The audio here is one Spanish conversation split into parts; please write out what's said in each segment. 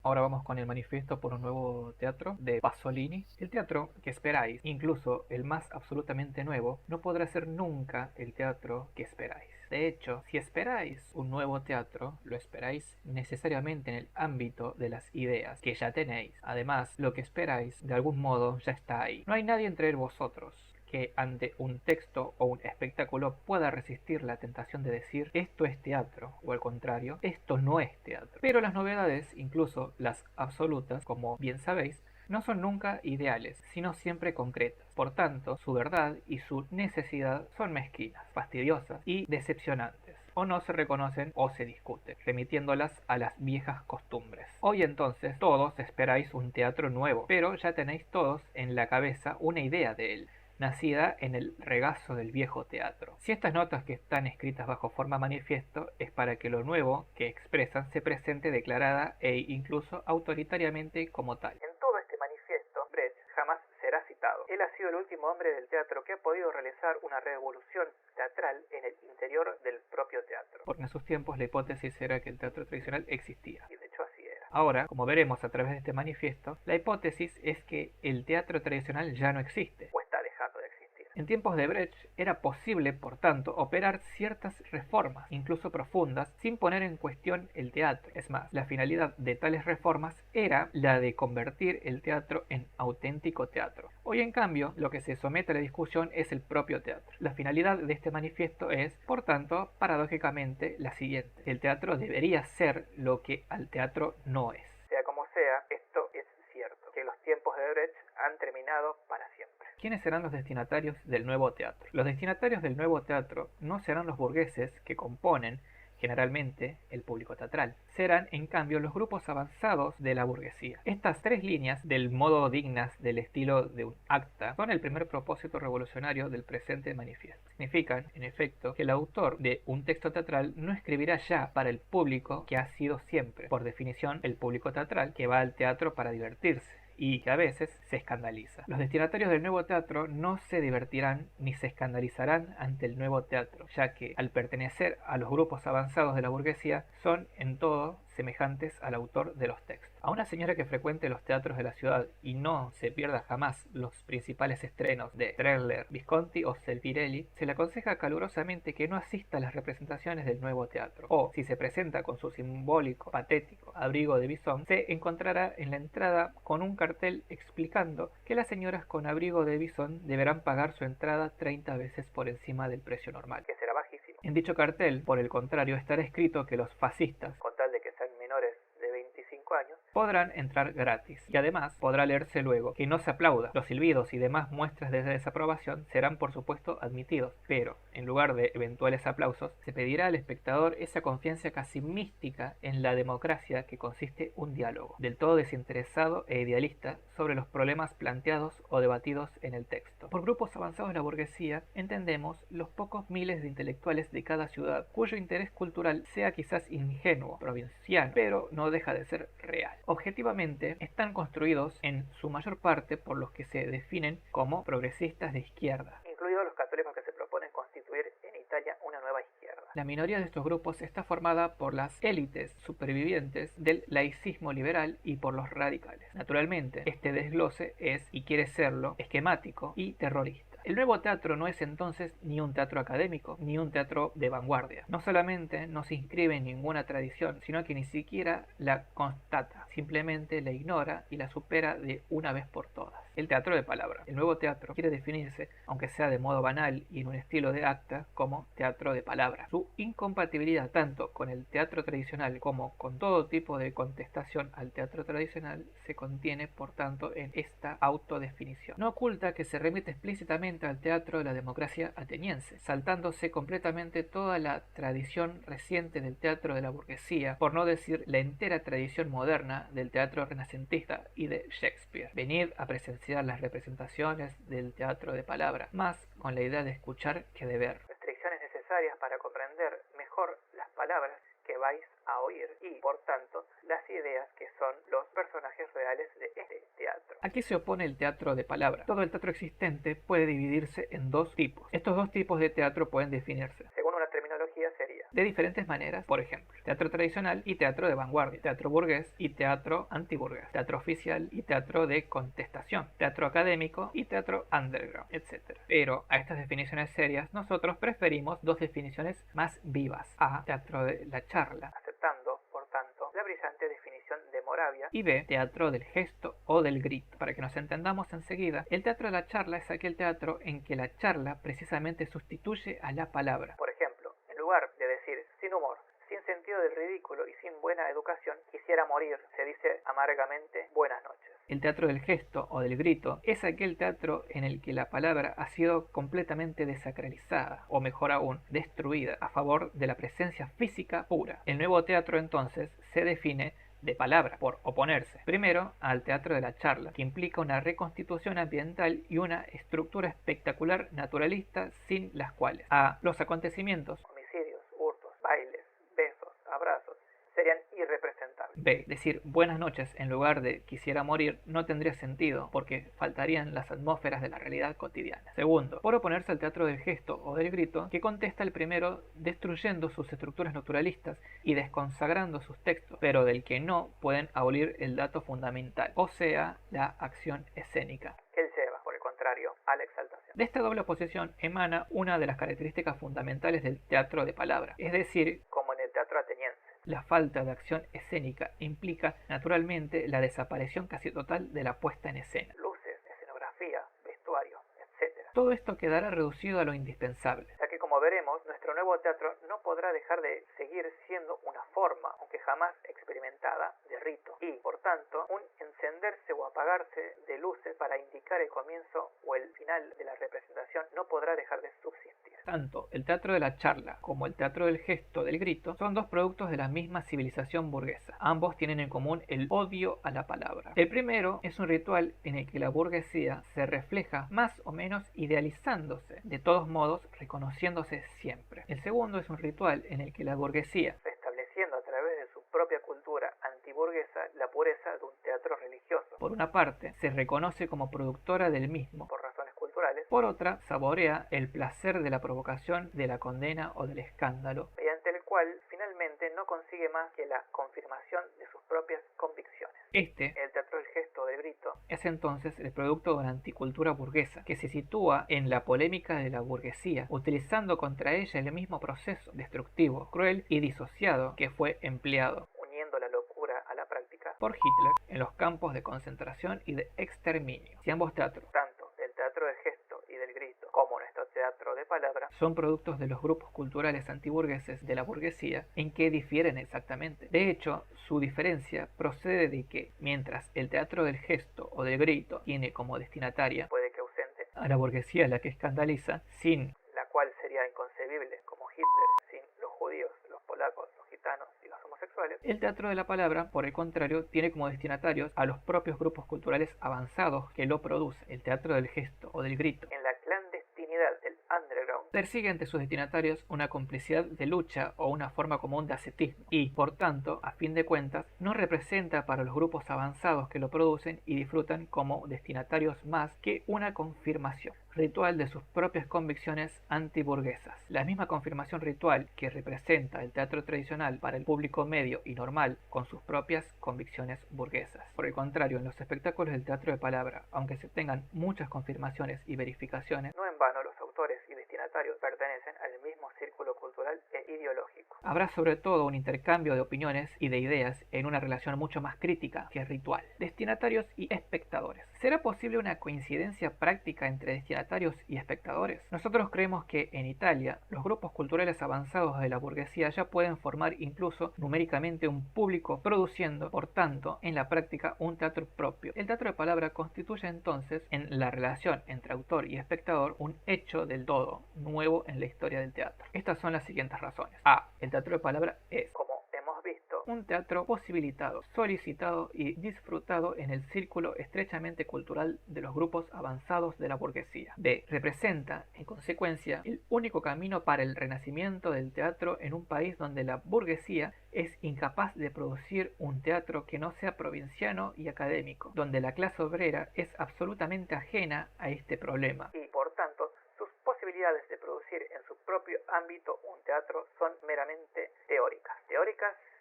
Ahora vamos con el manifiesto por un nuevo teatro de Pasolini. El teatro que esperáis, incluso el más absolutamente nuevo, no podrá ser nunca el teatro que esperáis. De hecho, si esperáis un nuevo teatro, lo esperáis necesariamente en el ámbito de las ideas que ya tenéis. Además, lo que esperáis, de algún modo, ya está ahí. No hay nadie entre vosotros que ante un texto o un espectáculo pueda resistir la tentación de decir esto es teatro, o al contrario, esto no es teatro. Pero las novedades, incluso las absolutas, como bien sabéis, no son nunca ideales, sino siempre concretas. Por tanto, su verdad y su necesidad son mezquinas, fastidiosas y decepcionantes, o no se reconocen o se discuten, remitiéndolas a las viejas costumbres. Hoy entonces todos esperáis un teatro nuevo, pero ya tenéis todos en la cabeza una idea de él, nacida en el regazo del viejo teatro. Si estas notas que están escritas bajo forma manifiesto es para que lo nuevo que expresan se presente declarada e incluso autoritariamente como tal. En todo este manifiesto, Brecht jamás será citado. Él ha sido el último hombre del teatro que ha podido realizar una revolución teatral en el interior del propio teatro. Porque en sus tiempos la hipótesis era que el teatro tradicional existía. Y de hecho así era. Ahora, como veremos a través de este manifiesto, la hipótesis es que el teatro tradicional ya no existe. O está dejando de existir. En tiempos de Brecht era posible, por tanto, operar ciertas reformas, incluso profundas, sin poner en cuestión el teatro. Es más, la finalidad de tales reformas era la de convertir el teatro en auténtico teatro. Hoy, en cambio, lo que se somete a la discusión es el propio teatro. La finalidad de este manifiesto es, por tanto, paradójicamente, la siguiente. El teatro debería ser lo que al teatro no es. Sea como sea, esto es cierto, que los tiempos de Brecht han terminado para siempre. ¿Quiénes serán los destinatarios del nuevo teatro? Los destinatarios del nuevo teatro no serán los burgueses que componen generalmente el público teatral. Serán, en cambio, los grupos avanzados de la burguesía. Estas tres líneas, del modo dignas del estilo de un acta, son el primer propósito revolucionario del presente manifiesto. Significan, en efecto, que el autor de un texto teatral no escribirá ya para el público que ha sido siempre, por definición, el público teatral que va al teatro para divertirse y que a veces se escandaliza. Los destinatarios del nuevo teatro no se divertirán ni se escandalizarán ante el nuevo teatro, ya que al pertenecer a los grupos avanzados de la burguesía son en todo semejantes al autor de los textos. A una señora que frecuente los teatros de la ciudad y no se pierda jamás los principales estrenos de Strehler, Visconti o Zeffirelli, se le aconseja calurosamente que no asista a las representaciones del nuevo teatro, o si se presenta con su simbólico, patético abrigo de bisón, se encontrará en la entrada con un cartel explicando que las señoras con abrigo de bisón deberán pagar su entrada 30 veces por encima del precio normal, que será bajísimo. En dicho cartel, por el contrario, estará escrito que los fascistas, con tal de que sean menores de 25 años, podrán entrar gratis, y además podrá leerse luego que no se aplauda. Los silbidos y demás muestras de desaprobación serán por supuesto admitidos, pero en lugar de eventuales aplausos se pedirá al espectador esa confianza casi mística en la democracia que consiste un diálogo, del todo desinteresado e idealista, sobre los problemas planteados o debatidos en el texto. Por grupos avanzados de la burguesía entendemos los pocos miles de intelectuales de cada ciudad, cuyo interés cultural sea quizás ingenuo, provinciano, pero no deja de ser real. Objetivamente, están construidos en su mayor parte por los que se definen como progresistas de izquierda, incluidos los católicos que se proponen constituir en Italia una nueva izquierda. La minoría de estos grupos está formada por las élites supervivientes del laicismo liberal y por los radicales. Naturalmente, este desglose es, y quiere serlo, esquemático y terrorista. El nuevo teatro no es entonces ni un teatro académico, ni un teatro de vanguardia. No solamente no se inscribe en ninguna tradición, sino que ni siquiera la constata, simplemente la ignora y la supera de una vez por todas. El teatro de palabra. El nuevo teatro quiere definirse, aunque sea de modo banal y en un estilo de acta, como teatro de palabra. Su incompatibilidad tanto con el teatro tradicional como con todo tipo de contestación al teatro tradicional se contiene, por tanto, en esta autodefinición. No oculta que se remite explícitamente al teatro de la democracia ateniense, saltándose completamente toda la tradición reciente del teatro de la burguesía, por no decir la entera tradición moderna del teatro renacentista y de Shakespeare. Venid a presenciar las representaciones del teatro de palabra, más con la idea de escuchar que de ver. Restricciones necesarias para comprender mejor las palabras que vais a oír y, por tanto, las ideas que son los personajes reales de este teatro. ¿A qué se opone el teatro de palabra? Todo el teatro existente puede dividirse en dos tipos. Estos dos tipos de teatro pueden definirse, según una terminología, sería de diferentes maneras. Por ejemplo, teatro tradicional y teatro de vanguardia, teatro burgués y teatro antiburgués, teatro oficial y teatro de contestación, teatro académico y teatro underground, etc. Pero a estas definiciones serias nosotros preferimos dos definiciones más vivas. A, teatro de la charla, aceptando, por tanto, la brillante definición de Moravia, y B, teatro del gesto o del grito. Para que nos entendamos enseguida, el teatro de la charla es aquel teatro en que la charla precisamente sustituye a la palabra. Por ejemplo, en lugar de decir sin humor, sin sentido del ridículo y sin buena educación, quisiera morir, se dice amargamente buenas noches. El teatro del gesto o del grito es aquel teatro en el que la palabra ha sido completamente desacralizada, o mejor aún, destruida, a favor de la presencia física pura. El nuevo teatro entonces se define de palabra, por oponerse primero al teatro de la charla, que implica una reconstitución ambiental y una estructura espectacular naturalista sin las cuales a los acontecimientos, homicidios, hurtos, bailes, besos, abrazos, serían irrepresentables. B. Decir buenas noches en lugar de quisiera morir no tendría sentido porque faltarían las atmósferas de la realidad cotidiana. Segundo, por oponerse al teatro del gesto o del grito, que contesta el primero destruyendo sus estructuras naturalistas y desconsagrando sus textos, pero del que no pueden abolir el dato fundamental, o sea, la acción escénica, que él lleva, por el contrario, a la exaltación. De esta doble oposición emana una de las características fundamentales del teatro de palabra, es decir, como en el teatro ateniense, la falta de acción escénica implica naturalmente la desaparición casi total de la puesta en escena. Luces, escenografía, vestuario, etc. Todo esto quedará reducido a lo indispensable, ya que como veremos, nuestro nuevo teatro no podrá dejar de seguir siendo una forma, aunque jamás experimentada, de rito, y, por tanto, un encenderse o apagarse de luces para indicar el comienzo o el final de la representación no podrá dejar de subsistir. Tanto el teatro de la charla como el teatro del gesto del grito son dos productos de la misma civilización burguesa. Ambos tienen en común el odio a la palabra. El primero es un ritual en el que la burguesía se refleja más o menos idealizándose, de todos modos reconociéndose siempre. El segundo es un ritual en el que la burguesía, restableciendo a través de su propia cultura antiburguesa la pureza de un teatro religioso, por una parte se reconoce como productora del mismo por razones culturales, por otra saborea el placer de la provocación, de la condena o del escándalo, mediante el cual finalmente no consigue más que la confirmación de sus propias convicciones. El teatro del gesto o del grito, es entonces el producto de una anticultura burguesa, que se sitúa en la polémica de la burguesía, utilizando contra ella el mismo proceso destructivo, cruel y disociado que fue empleado, uniendo la locura a la práctica, por Hitler en los campos de concentración y de exterminio. Si ambos teatros, tanto el teatro del gesto y del grito como nuestro teatro de palabra, son productos de los grupos culturales antiburgueses de la burguesía, ¿en qué difieren exactamente? De hecho, su diferencia procede de que, mientras el teatro del gesto o del grito tiene como destinataria, puede que ausente, a la burguesía la que escandaliza, sin la cual sería inconcebible como Hitler, sin los judíos, los polacos, los gitanos y los homosexuales, el teatro de la palabra, por el contrario, tiene como destinatarios a los propios grupos culturales avanzados que lo producen. El teatro del gesto o del grito, en la clandestinidad del underground, persigue ante sus destinatarios una complicidad de lucha o una forma común de ascetismo y, por tanto, a fin de cuentas, no representa para los grupos avanzados que lo producen y disfrutan como destinatarios más que una confirmación ritual de sus propias convicciones antiburguesas. La misma confirmación ritual que representa el teatro tradicional para el público medio y normal con sus propias convicciones burguesas. Por el contrario, en los espectáculos del teatro de palabra, aunque se tengan muchas confirmaciones y verificaciones, no en vano los autores y destinatarios pertenecen al mismo círculo cultural e ideológico. Habrá sobre todo un intercambio de opiniones y de ideas en una relación mucho más crítica que ritual. Destinatarios y espectadores. ¿Será posible una coincidencia práctica entre destinatarios y espectadores? Nosotros creemos que en Italia los grupos culturales avanzados de la burguesía ya pueden formar incluso numéricamente un público, produciendo, por tanto, en la práctica un teatro propio. El teatro de palabra constituye entonces, en la relación entre autor y espectador, un hecho del todo nuevo en la historia del teatro. Estas son las siguientes razones. A. El teatro de palabra es, como hemos visto, un teatro posibilitado, solicitado y disfrutado en el círculo estrechamente cultural de los grupos avanzados de la burguesía. B. Representa, en consecuencia, el único camino para el renacimiento del teatro en un país donde la burguesía es incapaz de producir un teatro que no sea provinciano y académico, donde la clase obrera es absolutamente ajena a este problema y, por tanto, sus posibilidades posibilidades de producir en su propio ámbito un teatro son meramente teóricas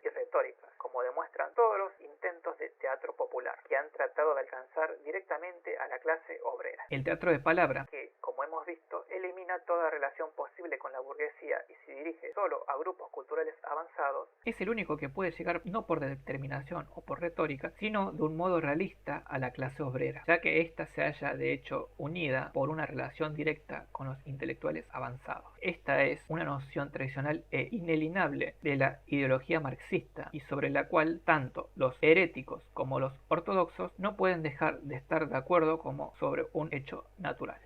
y retóricas, como demuestran todos los intentos de teatro popular que han tratado de alcanzar directamente a la clase obrera. El teatro de palabra, que, como hemos visto, elimina toda relación posible con la burguesía y se dirige solo a grupos culturales avanzados, es el único que puede llegar no por determinación o por retórica, sino de un modo realista a la clase obrera, ya que ésta se halla de hecho unida por una relación directa con los intelectuales avanzados. Esta es una noción tradicional e ineliminable de la ideología marxista y sobre la cual tanto los heréticos como los ortodoxos no pueden dejar de estar de acuerdo como sobre un hecho natural.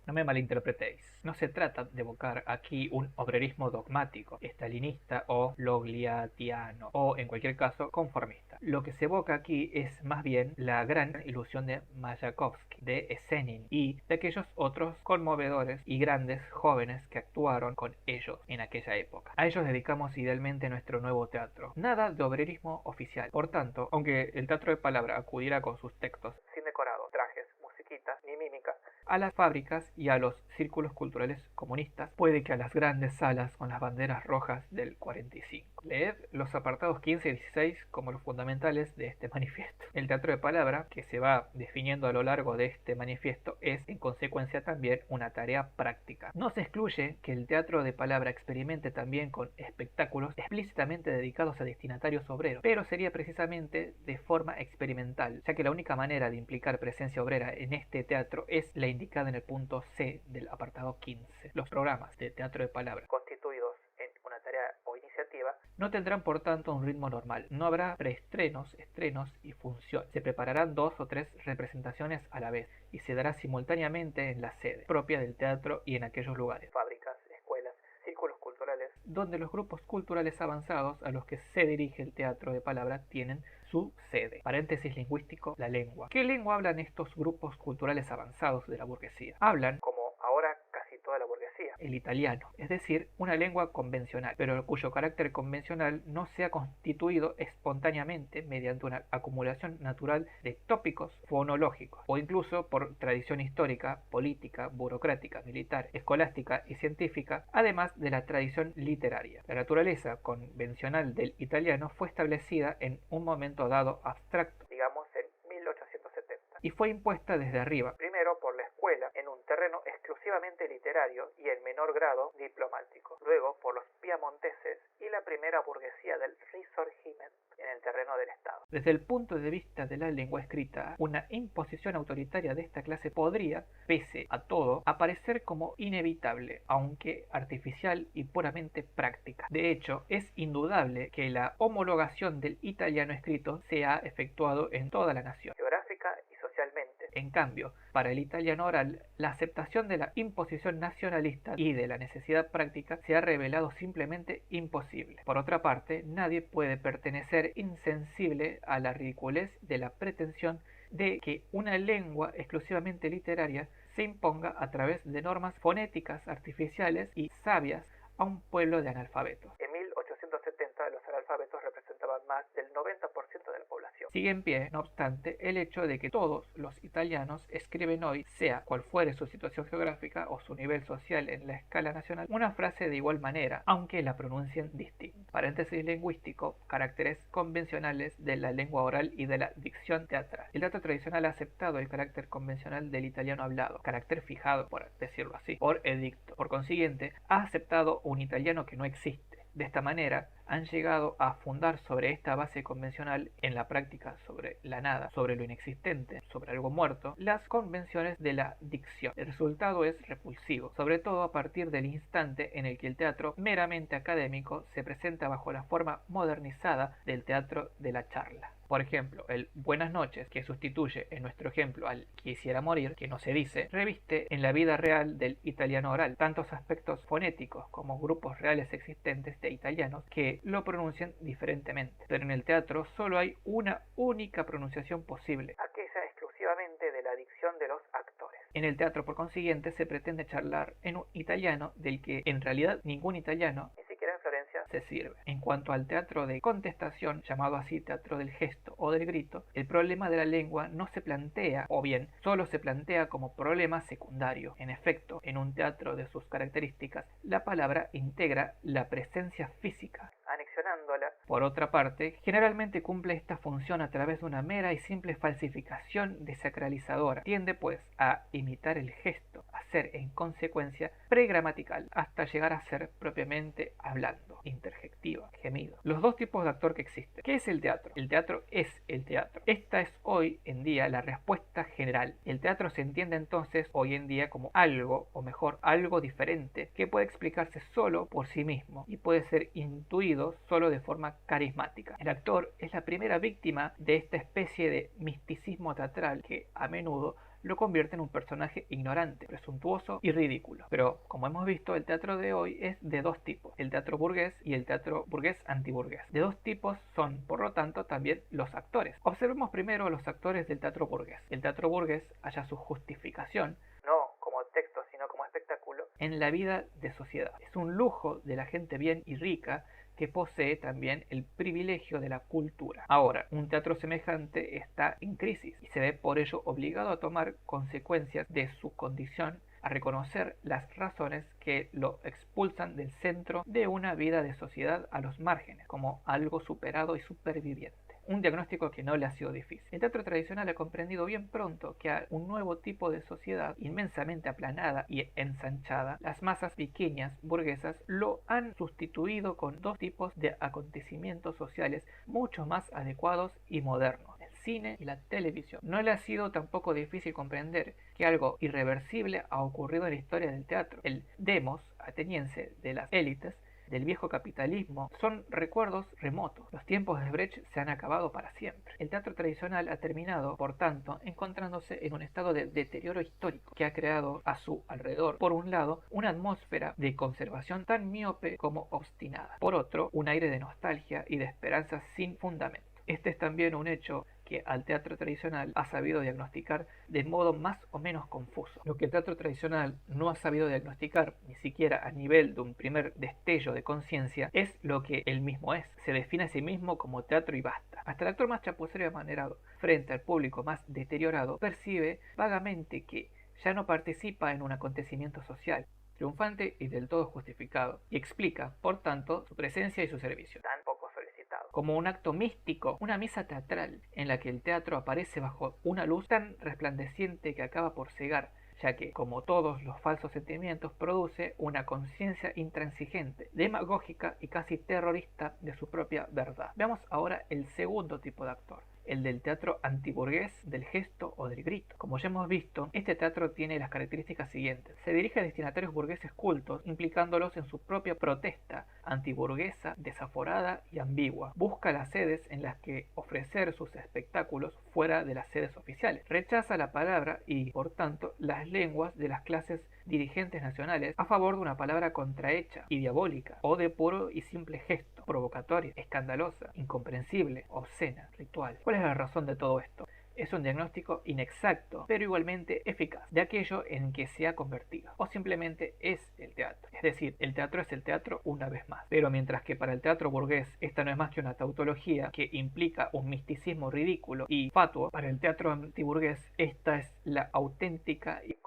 No me malinterpretéis, no se trata de evocar aquí un obrerismo dogmático, estalinista o logliatiano, o en cualquier caso conformista. Lo que se evoca aquí es más bien la gran ilusión de Mayakovsky, de Esenin y de aquellos otros conmovedores y grandes jóvenes que actuaron con ellos en aquella época. A ellos dedicamos idealmente nuestro nuevo teatro. Nada de obrerismo oficial. Por tanto, aunque el teatro de palabra acudiera con sus textos sin decorado, trajes, musiquita ni mímica a las fábricas y a los círculos culturales comunistas, puede que a las grandes salas con las banderas rojas del 45. Leed los apartados 15 y 16 como los fundamentales de este manifiesto. El teatro de palabra, que se va definiendo a lo largo de este manifiesto, es en consecuencia también una tarea práctica. No se excluye que el teatro de palabra experimente también con espectáculos explícitamente dedicados a destinatarios obreros, pero sería precisamente de forma experimental, ya que la única manera de implicar presencia obrera en este teatro es la indicada en el punto C del apartado 15. Los programas de teatro de palabra constituidos en una tarea o iniciativa no tendrán por tanto un ritmo normal. No habrá preestrenos, estrenos y funciones. Se prepararán 2 o 3 representaciones a la vez y se dará simultáneamente en la sede propia del teatro y en aquellos lugares, fábricas, escuelas, círculos culturales, donde los grupos culturales avanzados a los que se dirige el teatro de palabra tienen su sede. Paréntesis lingüístico, la lengua. ¿Qué lengua hablan estos grupos culturales avanzados de la burguesía? Hablan, como ahora casi toda la burguesía, el italiano, es decir, una lengua convencional, pero cuyo carácter convencional no se ha constituido espontáneamente mediante una acumulación natural de tópicos fonológicos, o incluso por tradición histórica, política, burocrática, militar, escolástica y científica, además de la tradición literaria. La naturaleza convencional del italiano fue establecida en un momento dado abstracto, digamos en 1870, y fue impuesta desde arriba, primero por la escuela, en un terreno exclusivamente literario y en menor grado diplomático, luego por los piamonteses y la primera burguesía del Risorgimento en el terreno del Estado. Desde el punto de vista de la lengua escrita, una imposición autoritaria de esta clase podría, pese a todo, aparecer como inevitable, aunque artificial y puramente práctica. De hecho, es indudable que la homologación del italiano escrito se ha efectuado en toda la nación, geográfica y socialmente. En cambio, para el italiano oral, la aceptación de la imposición nacionalista y de la necesidad práctica se ha revelado simplemente imposible. Por otra parte, nadie puede pertenecer insensible a la ridiculez de la pretensión de que una lengua exclusivamente literaria se imponga a través de normas fonéticas artificiales y sabias a un pueblo de analfabetos. En 1870 los analfabetos representaban más del 90% de la población. Sigue en pie, no obstante, el hecho de que todos los italianos escriben hoy, sea cual fuere su situación geográfica o su nivel social en la escala nacional, una frase de igual manera, aunque la pronuncien distinto. Paréntesis lingüístico, caracteres convencionales de la lengua oral y de la dicción teatral. El teatro tradicional ha aceptado el carácter convencional del italiano hablado, carácter fijado, por decirlo así, por edicto. Por consiguiente, ha aceptado un italiano que no existe. De esta manera, han llegado a fundar sobre esta base convencional, en la práctica sobre la nada, sobre lo inexistente, sobre algo muerto, las convenciones de la dicción. El resultado es repulsivo, sobre todo a partir del instante en el que el teatro meramente académico se presenta bajo la forma modernizada del teatro de la charla. Por ejemplo, el buenas noches, que sustituye en nuestro ejemplo al quisiera morir, que no se dice, reviste en la vida real del italiano oral tantos aspectos fonéticos como grupos reales existentes de italianos que lo pronuncian diferentemente. Pero en el teatro solo hay una única pronunciación posible, aquella exclusivamente de la dicción de los actores. En el teatro, por consiguiente, se pretende charlar en un italiano del que en realidad ningún italiano, ni siquiera en Florencia, se sirve. En cuanto al teatro de contestación, llamado así teatro del gesto o del grito, el problema de la lengua no se plantea, o bien solo se plantea como problema secundario. En efecto, en un teatro de sus características, la palabra integra la presencia física, anexionándola. Por otra parte, generalmente cumple esta función a través de una mera y simple falsificación desacralizadora. Tiende, pues, a imitar el gesto, a ser, en consecuencia, pregramatical, hasta llegar a ser propiamente hablando, interjectiva, gemido. Los dos tipos de actor que existen. ¿Qué es el teatro? El teatro es el teatro. Esta es hoy en día la respuesta general. El teatro se entiende entonces hoy en día como algo, o mejor, algo diferente, que puede explicarse solo por sí mismo y puede ser intuido solo de forma carismática. El actor es la primera víctima de esta especie de misticismo teatral que a menudo lo convierte en un personaje ignorante, presuntuoso y ridículo. Pero, como hemos visto, el teatro de hoy es de dos tipos, el teatro burgués y el teatro burgués antiburgués. De dos tipos son, por lo tanto, también los actores. Observemos primero los actores del teatro burgués. El teatro burgués halla su justificación, no como texto, sino como espectáculo, en la vida de sociedad. Es un lujo de la gente bien y rica que posee también el privilegio de la cultura. Ahora, un teatro semejante está en crisis y se ve por ello obligado a tomar consecuencias de su condición, a reconocer las razones que lo expulsan del centro de una vida de sociedad a los márgenes, como algo superado y superviviente. Un diagnóstico que no le ha sido difícil. El teatro tradicional ha comprendido bien pronto que a un nuevo tipo de sociedad inmensamente aplanada y ensanchada, las masas pequeñas burguesas lo han sustituido con dos tipos de acontecimientos sociales mucho más adecuados y modernos: el cine y la televisión. No le ha sido tampoco difícil comprender que algo irreversible ha ocurrido en la historia del teatro. El demos ateniense de las élites del viejo capitalismo son recuerdos remotos. Los tiempos de Brecht se han acabado para siempre. El teatro tradicional ha terminado, por tanto, encontrándose en un estado de deterioro histórico que ha creado a su alrededor, por un lado, una atmósfera de conservación tan miope como obstinada; por otro, un aire de nostalgia y de esperanza sin fundamento. Este es también un hecho que al teatro tradicional ha sabido diagnosticar de modo más o menos confuso. Lo que el teatro tradicional no ha sabido diagnosticar, ni siquiera a nivel de un primer destello de conciencia, es lo que él mismo es. Se define a sí mismo como teatro y basta. Hasta el actor más chapucero y amanerado, frente al público más deteriorado, percibe vagamente que ya no participa en un acontecimiento social, triunfante y del todo justificado, y explica, por tanto, su presencia y su servicio, tan poco solicitado, como un acto místico, una misa teatral, en la que el teatro aparece bajo una luz tan resplandeciente que acaba por cegar, ya que, como todos los falsos sentimientos, produce una conciencia intransigente, demagógica y casi terrorista de su propia verdad. Veamos ahora el segundo tipo de actor, el del teatro antiburgués, del gesto o del grito. Como ya hemos visto, este teatro tiene las características siguientes. Se dirige a destinatarios burgueses cultos, implicándolos en su propia protesta antiburguesa, desaforada y ambigua. Busca las sedes en las que ofrecer sus espectáculos fuera de las sedes oficiales. Rechaza la palabra y, por tanto, las lenguas de las clases dirigentes nacionales a favor de una palabra contrahecha y diabólica, o de puro y simple gesto, provocatoria, escandalosa, incomprensible, obscena, ritual. ¿Cuál es la razón de todo esto? Es un diagnóstico inexacto, pero igualmente eficaz, de aquello en que se ha convertido, o simplemente es el teatro. Es decir, el teatro es el teatro una vez más. Pero mientras que para el teatro burgués esta no es más que una tautología que implica un misticismo ridículo y fatuo, para el teatro antiburgués esta es la auténtica y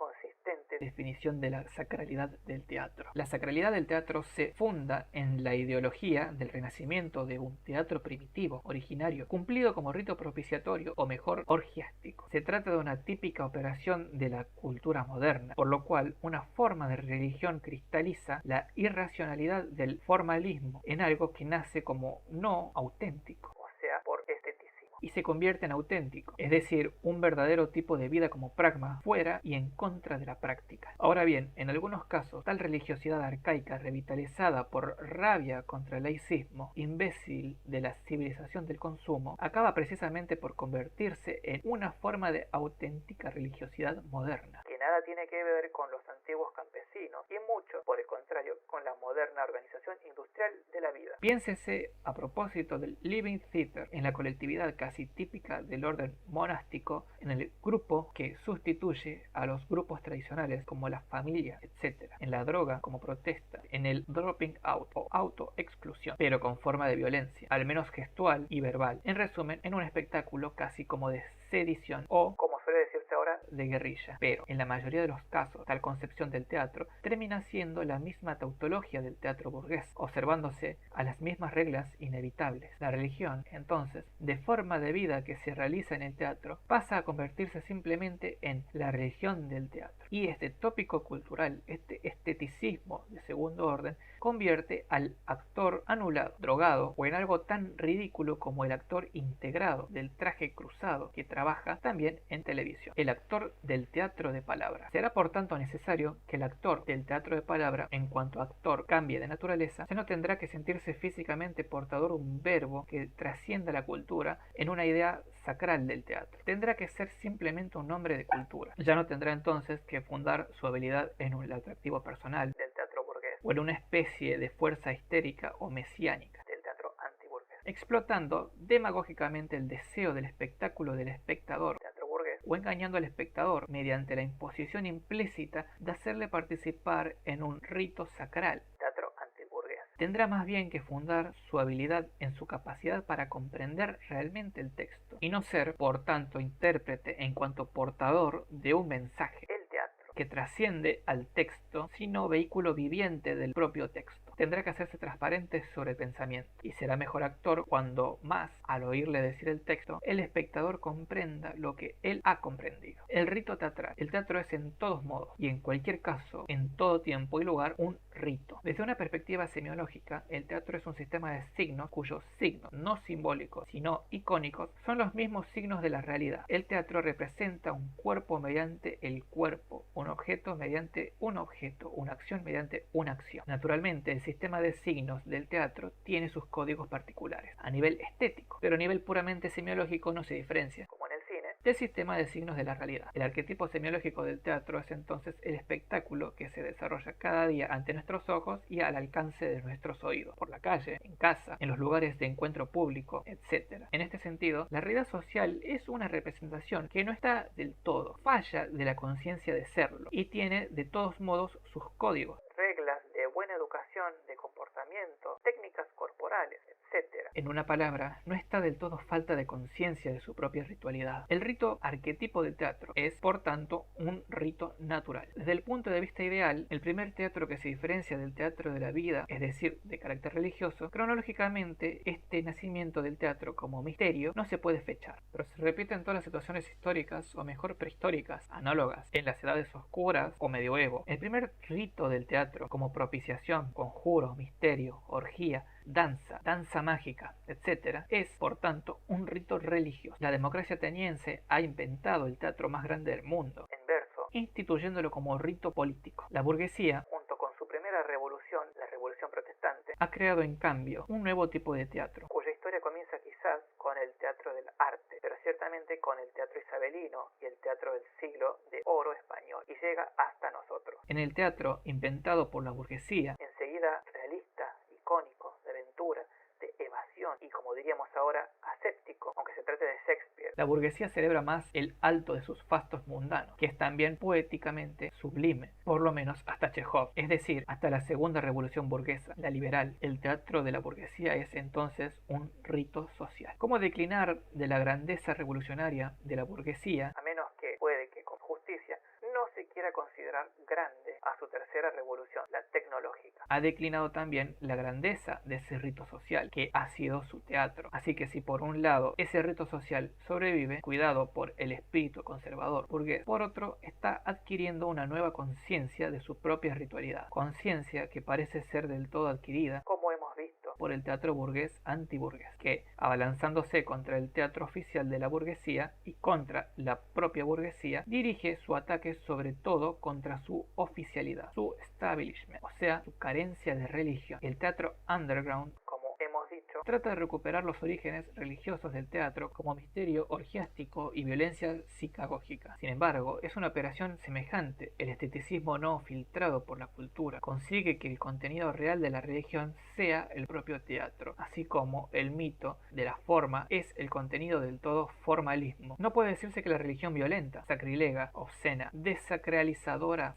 definición de la sacralidad del teatro. La sacralidad del teatro se funda en la ideología del renacimiento de un teatro primitivo, originario, cumplido como rito propiciatorio o mejor orgiástico. Se trata de una típica operación de la cultura moderna, por lo cual una forma de religión cristaliza la irracionalidad del formalismo en algo que nace como no auténtico, o sea, por esteticismo, y se convierte en auténtico, es decir, un verdadero tipo de vida como pragma, fuera y en contra de la práctica. Ahora bien, en algunos casos, tal religiosidad arcaica revitalizada por rabia contra el laicismo, imbécil de la civilización del consumo, acaba precisamente por convertirse en una forma de auténtica religiosidad moderna, que que nada tiene que ver con los antiguos campesinos y mucho, por el contrario, con la moderna organización industrial de la vida. Piénsese, a propósito del living theater, en la colectividad casi típica del orden monástico, en el grupo que sustituye a los grupos tradicionales como la familia, etc., en la droga como protesta, en el dropping out o autoexclusión, pero con forma de violencia, al menos gestual y verbal. En resumen, en un espectáculo casi como de sedición o, como suele decirse ahora, de guerrilla. Pero en la mayoría de los casos, tal concepción del teatro termina siendo la misma tautología del teatro burgués, observándose a las mismas reglas inevitables. La religión, entonces, de forma de vida que se realiza en el teatro, pasa a convertirse simplemente en la religión del teatro. Y este tópico cultural, este esteticismo de segundo orden, convierte al actor anulado, drogado o en algo tan ridículo como el actor integrado del traje cruzado que trabaja también en televisión, el actor del teatro de palabra. Será por tanto necesario que el actor del teatro de palabra, en cuanto actor cambie de naturaleza, ya no tendrá que sentirse físicamente portador de un verbo que trascienda la cultura en una idea sacral del teatro. Tendrá que ser simplemente un hombre de cultura. Ya no tendrá entonces que fundar su habilidad en un atractivo personal del teatro burgués o en una especie de fuerza histérica o mesiánica del teatro antiburgués, explotando demagógicamente el deseo del espectáculo del espectador teatro burgués o engañando al espectador mediante la imposición implícita de hacerle participar en un rito sacral teatro antiburgués. Tendrá más bien que fundar su habilidad en su capacidad para comprender realmente el texto y no ser, por tanto, intérprete en cuanto portador de un mensaje, el teatro, que trasciende al texto, sino vehículo viviente del propio texto. Tendrá que hacerse transparente sobre el pensamiento y será mejor actor cuando más, al oírle decir el texto, el espectador comprenda lo que él ha comprendido. El rito teatral. El teatro es en todos modos y en cualquier caso, en todo tiempo y lugar, un rito. Desde una perspectiva semiológica, el teatro es un sistema de signos cuyos signos, no simbólicos, sino icónicos, son los mismos signos de la realidad. El teatro representa un cuerpo mediante el cuerpo, un objeto mediante un objeto, una acción mediante una acción. Naturalmente, el sistema de signos del teatro tiene sus códigos particulares, a nivel estético, pero a nivel puramente semiológico no se diferencia, como en el cine, del sistema de signos de la realidad. El arquetipo semiológico del teatro es entonces el espectáculo que se desarrolla cada día ante nuestros ojos y al alcance de nuestros oídos, por la calle, en casa, en los lugares de encuentro público, etc. En este sentido, la realidad social es una representación que no está del todo, falla de la conciencia de serlo y tiene de todos modos sus códigos, reglas de buena educación, de comportamiento, técnicas corporales, etc. En una palabra, no está del todo falta de conciencia de su propia ritualidad. El rito arquetipo del teatro es, por tanto, un rito natural. Desde el punto de vista ideal, el primer teatro que se diferencia del teatro de la vida, es decir, de carácter religioso, cronológicamente, este nacimiento del teatro como misterio no se puede fechar, pero se repite en todas las situaciones históricas, o mejor prehistóricas, análogas, en las edades oscuras o medioevo. El primer rito del teatro como propiciación, conjuro, misterio, orgía, danza mágica, etc., es, por tanto, un rito religioso. La democracia ateniense ha inventado el teatro más grande del mundo, en verso, instituyéndolo como rito político. La burguesía, junto con su primera revolución, la revolución protestante, ha creado en cambio un nuevo tipo de teatro, cuya historia comienza quizás con el teatro del arte, pero ciertamente con el teatro isabelino y el teatro del siglo de oro español, y llega hasta nosotros. En el teatro inventado por la burguesía, enseguida realista, icónico, de aventura, de evasión y, como diríamos ahora, aséptico, aunque se trate de Shakespeare, la burguesía celebra más el alto de sus fastos mundanos, que es también poéticamente sublime, por lo menos hasta Chekhov, es decir, hasta la segunda revolución burguesa, la liberal. El teatro de la burguesía es entonces un rito social. ¿Cómo declinar de la grandeza revolucionaria de la burguesía, a menos que puede que con justicia no se quiera considerar grande a su tercera revolución, la tecnológica? Ha declinado también la grandeza de ese rito social, que ha sido su teatro. Así que si por un lado ese rito social sobrevive, cuidado por el espíritu conservador burgués, por otro está adquiriendo una nueva conciencia de su propia ritualidad, conciencia que parece ser del todo adquirida, como hemos visto, por el teatro burgués antiburgués, que, abalanzándose contra el teatro oficial de la burguesía y contra la propia burguesía, dirige su ataque sobre todo contra su oficialidad, su establishment, o sea, su carencia de religión. El teatro underground, como hemos hemos dicho, trata de recuperar los orígenes religiosos del teatro como misterio orgiástico y violencia psicagógica. Sin embargo, es una operación semejante. El esteticismo no filtrado por la cultura consigue que el contenido real de la religión sea el propio teatro, así como el mito de la forma es el contenido del todo formalismo. No puede decirse que la religión violenta, sacrilega, obscena, sacralizadora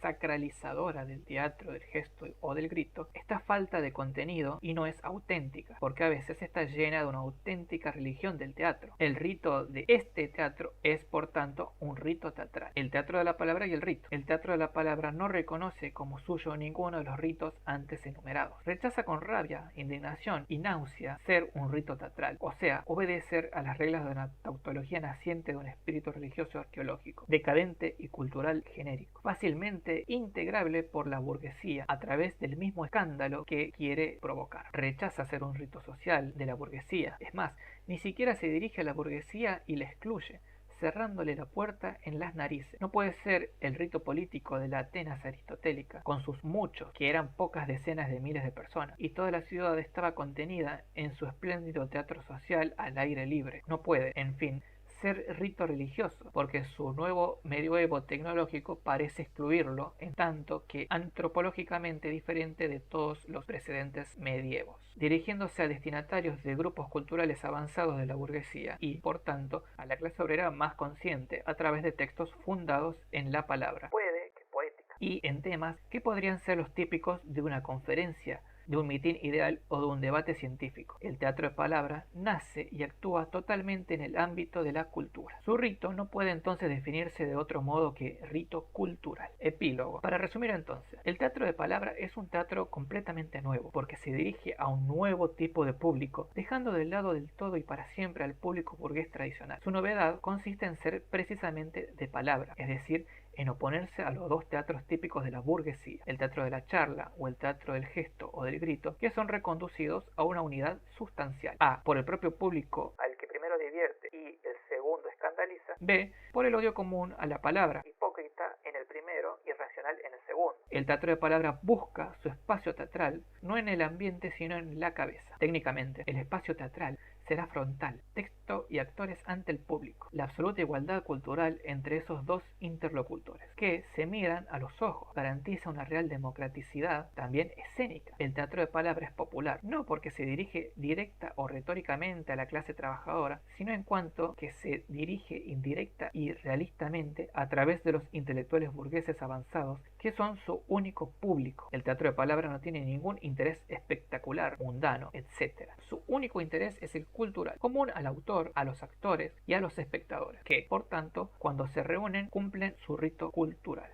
del teatro, del gesto o del grito, está falta de contenido y no es auténtica, porque a veces está llena de una auténtica religión del teatro. El rito de este teatro es, por tanto, un rito teatral. El teatro de la palabra y el rito. El teatro de la palabra no reconoce como suyo ninguno de los ritos antes enumerados. Rechaza con rabia, indignación y náusea ser un rito teatral, o sea, obedecer a las reglas de una tautología naciente de un espíritu religioso arqueológico, decadente y cultural genérico, fácilmente integrable por la burguesía a través del mismo escándalo que quiere provocar. Rechaza ser un rito social de la burguesía, es más, ni siquiera se dirige a la burguesía y la excluye, cerrándole la puerta en las narices. No puede ser el rito político de la Atenas aristotélica, con sus muchos, que eran pocas decenas de miles de personas, y toda la ciudad estaba contenida en su espléndido teatro social al aire libre. No puede, en fin, ser rito religioso, porque su nuevo medioevo tecnológico parece excluirlo, en tanto que antropológicamente diferente de todos los precedentes medievos, dirigiéndose a destinatarios de grupos culturales avanzados de la burguesía y, por tanto, a la clase obrera más consciente, a través de textos fundados en la palabra, puede que poética, y en temas que podrían ser los típicos de una conferencia, de un mitin ideal o de un debate científico. El teatro de palabra nace y actúa totalmente en el ámbito de la cultura. Su rito no puede entonces definirse de otro modo que rito cultural. Epílogo. Para resumir entonces, el teatro de palabra es un teatro completamente nuevo, porque se dirige a un nuevo tipo de público, dejando de lado del todo y para siempre al público burgués tradicional. Su novedad consiste en ser precisamente de palabra, es decir, en oponerse a los dos teatros típicos de la burguesía, el teatro de la charla o el teatro del gesto o del grito, que son reconducidos a una unidad sustancial. A, por el propio público al que primero divierte y el segundo escandaliza. B, por el odio común a la palabra, hipócrita en el primero y racional en el segundo. El teatro de palabra busca su espacio teatral no en el ambiente sino en la cabeza. Técnicamente, el espacio teatral será frontal, texto y actores ante el público. La absoluta igualdad cultural entre esos dos interlocutores, que se miran a los ojos, garantiza una real democraticidad también escénica. El teatro de palabra es popular, no porque se dirige directa o retóricamente a la clase trabajadora, sino en cuanto que se dirige indirecta y realistamente a través de los intelectuales burgueses avanzados, que son su único público. El teatro de palabra no tiene ningún interés espectacular, mundano, etc. Su único interés es el cultural, común al autor, a los actores y a los espectadores, que, por tanto, cuando se reúnen cumplen su rito cultural.